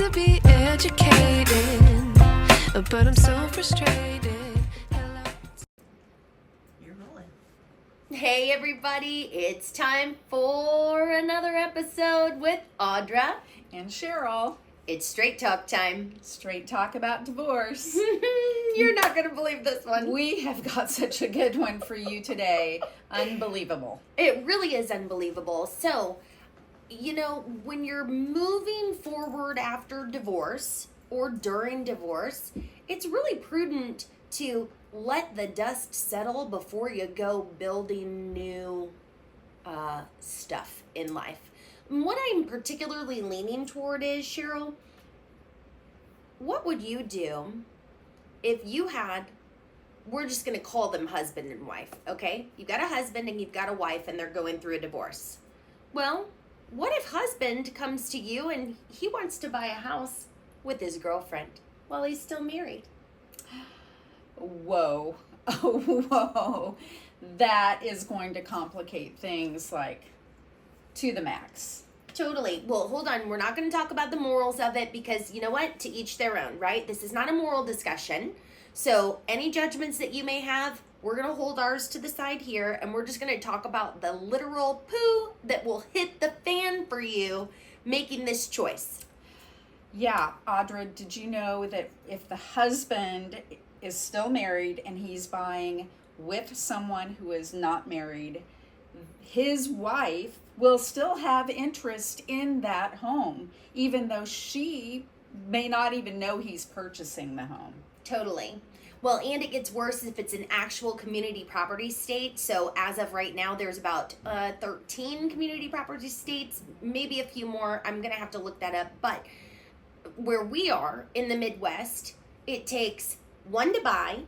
wanna be educated, but I'm so frustrated. Hello. You're rolling. Hey everybody, it's time for another episode with Audra. And Sheryl. It's straight talk time. Straight talk about divorce. You're not going to believe this one. We have got such a good one for you today. Unbelievable. It really is unbelievable. So, you know, when you're moving forward after divorce or during divorce, it's really prudent to let the dust settle before you go building new stuff in life. What I'm particularly leaning toward is, Sheryl, what would you do if you had, we're just going to call them husband and wife, okay? You've got a husband and you've got a wife and they're going through a divorce. Well, what if husband comes to you and he wants to buy a house with his girlfriend while he's still married? Whoa. Whoa. That is going to complicate things like to the max. Totally. Well, hold on. We're not going to talk about the morals of it because, you know what? To each their own, right? This is not a moral discussion. So any judgments that you may have, we're going to hold ours to the side here, and we're just going to talk about the literal poo that will hit the fan for you making this choice. Yeah, Audra, did you know that if the husband is still married and he's buying with someone who is not married, his wife will still have interest in that home, even though she may not even know he's purchasing the home. Totally. Well, and it gets worse if it's an actual community property state. So as of right now, there's about 13 community property states, maybe a few more. I'm going to have to look that up. But where we are in the Midwest, it takes 1 to buy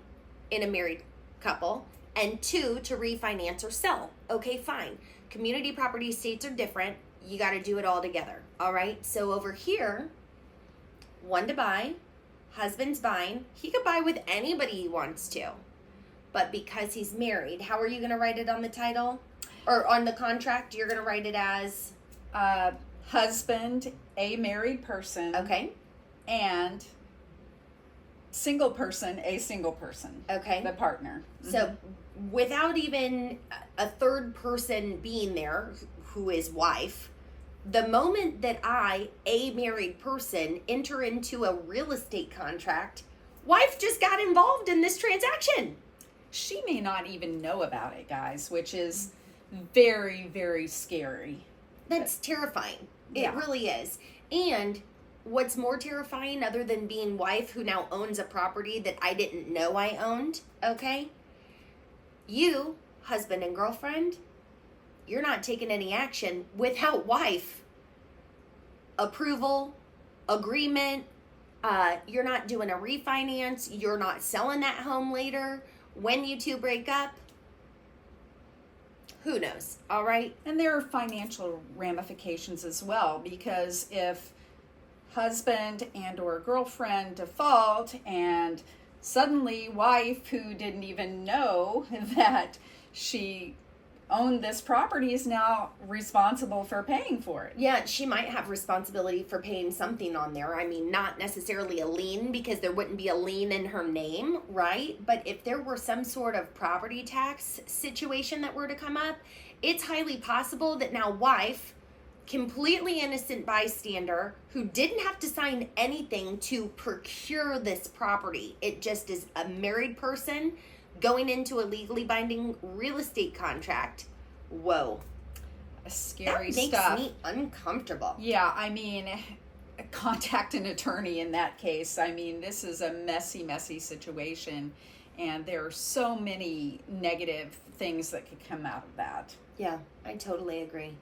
in a married couple and 2 to refinance or sell. Okay, fine. Community property states are different. You got to do it all together. All right. So over here, 1 to buy, husband's buying. He could buy with anybody he wants to. But because he's married, how are you going to write it on the title? Or on the contract, you're going to write it as? Husband, a married person. Okay. And single person, a single person. Okay. The partner. So without even a third person being there, who is wife, the moment that I, a married person, enter into a real estate contract, wife just got involved in this transaction. She may not even know about it, guys, which is very, very scary. That's terrifying. It Yeah. really is. And what's more terrifying other than being wife who now owns a property that I didn't know I owned, okay? You, husband and girlfriend, you're not taking any action without wife approval, agreement. You're not doing a refinance. You're not selling that home later. When you two break up, who knows? All right. And there are financial ramifications as well, because if husband and or girlfriend default and suddenly wife who didn't even know that she owned this property is now responsible for paying for it. Yeah, she might have responsibility for paying something on there. I mean, not necessarily a lien because there wouldn't be a lien in her name, right? But if there were some sort of property tax situation that were to come up, it's highly possible that now wife, completely innocent bystander who didn't have to sign anything to procure this property. It just is a married person going into a legally binding real estate contract. Whoa. Scary that stuff. makes me uncomfortable. Yeah, I mean, contact an attorney in that case. I mean, this is a messy, messy situation, and there are so many negative things that could come out of that. Yeah, I totally agree.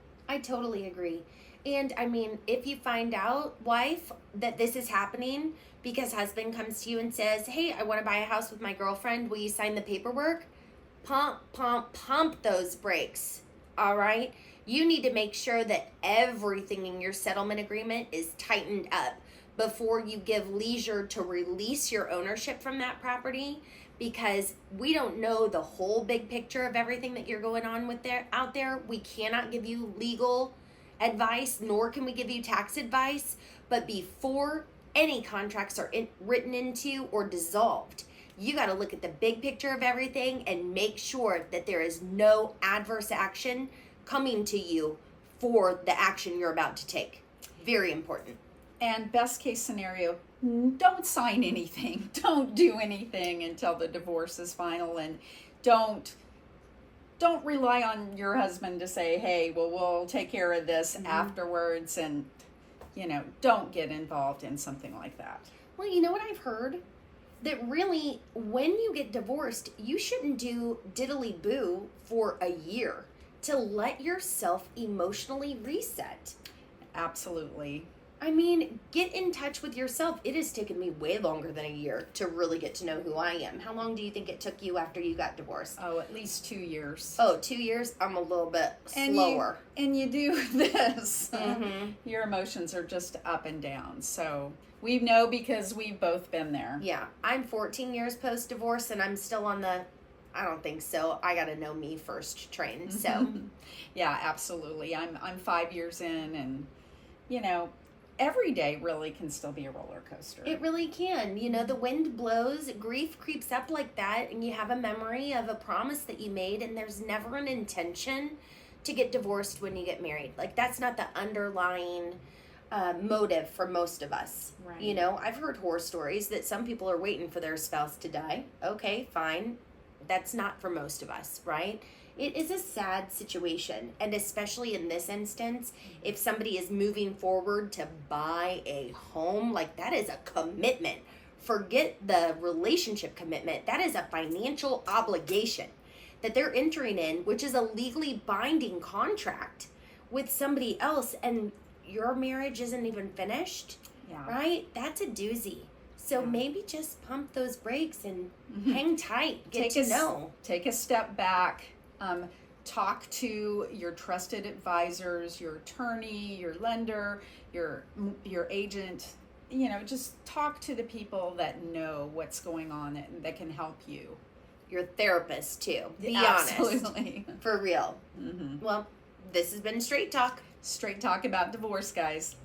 And I mean, if you find out, wife, that this is happening because husband comes to you and says, hey, I want to buy a house with my girlfriend, will you sign the paperwork? Pump those brakes. All right. You need to make sure that everything in your settlement agreement is tightened up before you give leisure to release your ownership from that property, because we don't know the whole big picture of everything that you're going on with out there. We cannot give you legal advice, nor can we give you tax advice. But before any contracts are written into or dissolved, you got to look at the big picture of everything and make sure that there is no adverse action coming to you for the action you're about to take. Very important. And best case scenario, don't sign anything. Don't do anything until the divorce is final, and don't rely on your husband to say, hey, well, we'll take care of this afterwards, and don't get involved in something like that. Well, you know what I've heard? That really, when you get divorced, you shouldn't do diddly boo for a year to let yourself emotionally reset. Absolutely. I mean, get in touch with yourself. It has taken me way longer than a year to really get to know who I am. How long do you think it took you after you got divorced? Oh, at least 2 years. Oh, 2 years? I'm a little bit slower. And you do this. Your emotions are just up and down. So we know because we've both been there. Yeah. I'm 14 years post-divorce, and I'm still on the, I don't think so, I got to know me first train. So yeah, absolutely. I'm 5 years in, and every day really can still be a roller coaster. It really can. The wind blows, grief creeps up like that, and you have a memory of a promise that you made, and there's never an intention to get divorced when you get married. Like, that's not the underlying motive for most of us. Right. I've heard horror stories that some people are waiting for their spouse to die. Okay, fine. That's not for most of us, right? It is a sad situation, and especially in this instance, if somebody is moving forward to buy a home, like, that is a commitment. Forget the relationship commitment. That is a financial obligation that they're entering in, which is a legally binding contract with somebody else, and your marriage isn't even finished, right? That's a doozy. So maybe just pump those brakes and hang tight. Get to know. Take a step back. Talk to your trusted advisors, your attorney, your lender, your agent. Just talk to the people that know what's going on and that can help you. Your therapist too. Be Absolutely. honest. For real. Well, this has been Straight Talk. Straight talk about divorce, guys.